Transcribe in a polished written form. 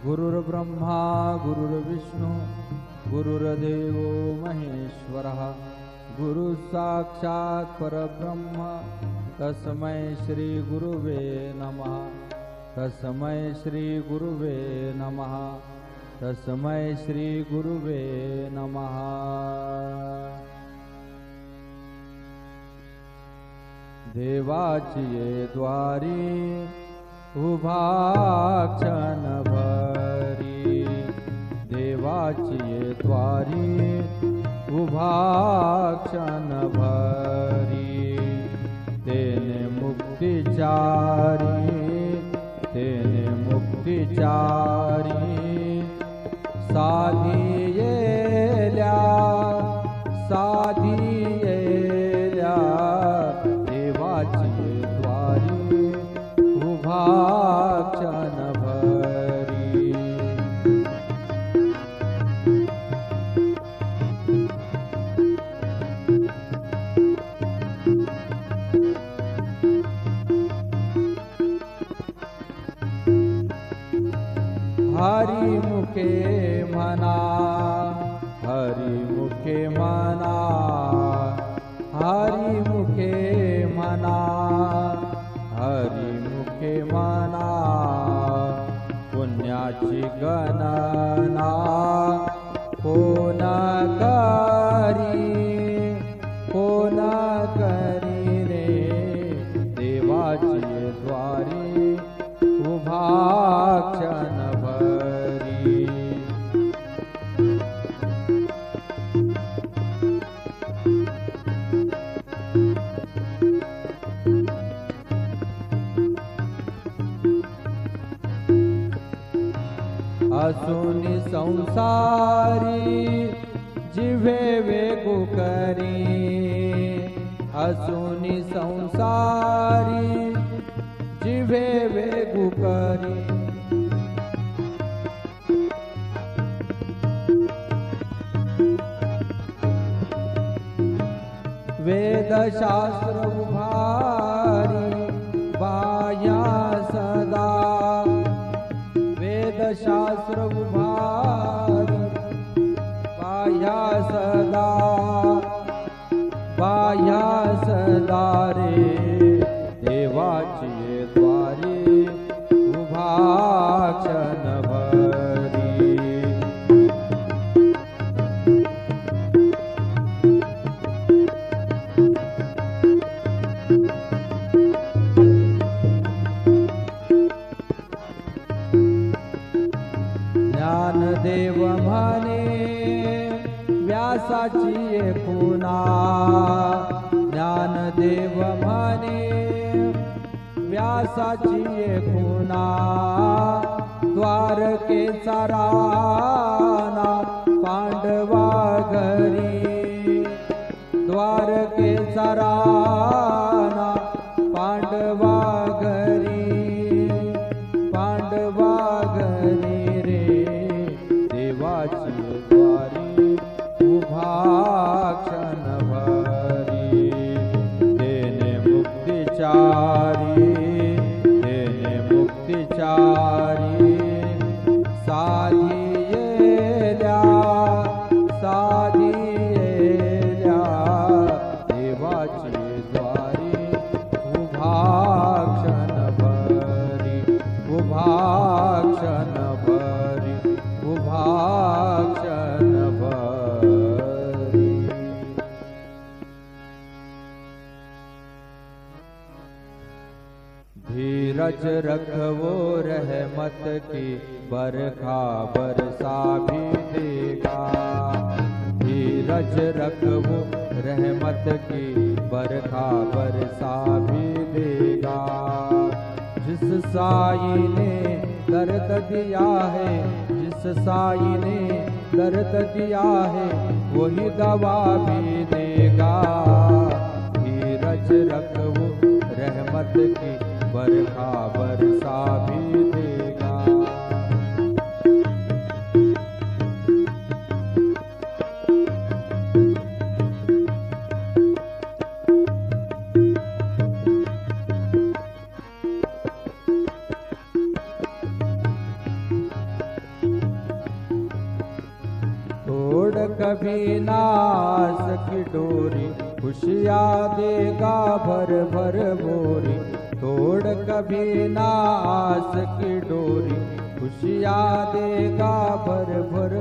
गुरुर्ब्रह्मा गुरुर्विष्णु गुरुर्देवो महेश्वरः गुरुः साक्षात् परब्रह्म तस्मै श्री गुरुवे नमः तस्मै श्री गुरुवे नमः तस्मै श्री गुरुवे नमः। देवाची ये द्वारी उभा क्षणभरी, देवाची ये द्वारी उभा क्षणभरी, तेने मुक्तिचारी साधी येल्या देवाची द्वारी उभा क्षणभरी। हरी मुखे म्हणा, हरी मुखे म्हणा, हरी मुखे म्हणा, हरी मुखे म्हणा, पुण्याची गणना कोण करी रे, देवाची द्वारी उभा क्षणभरी। असुनी संसारी जिव्हे वेगू करी, असुनी संसारी जिव्हे वेगू करी, वेदशास्त्र उभारी बाया सदा, वेदशास्त्र उभारी बाया सदा रे, देवाची द्वारी उभा क्षणभरी। ज्ञानदेव म्हणे व्यासाची पुना, ज्ञानदेव म्हणे व्यासाची पुना, द्वारकेचा राणा पांडवा घरी, द्वारकेचा राणा पांडवा घरी, पांडवा घरी रे, देवाची द्वारी उभा क्षणभरी, तेने मुक्तिचारी साधी येल्या देवाची द्वारी उभा क्षणभरी, उभा क्षणभरी, उभा क्षणभरी। धीरज रखवो रहमत की बरखा बरसा भी देगा, धीरज रखवो रहमत की बरखा बरसा भी देगा। जिस साई ने दर्द दिया है, जिस साई ने दर्द दिया है, वही दवा भी देगा। धीरज रखवो रहमत की बरखा बरसा भी देगा। कभी नास की डोरी, खुशियाँ देगा भर भर बोरी। तोड़ कभी नास की डोरी, खुशियाँ देगा भर भर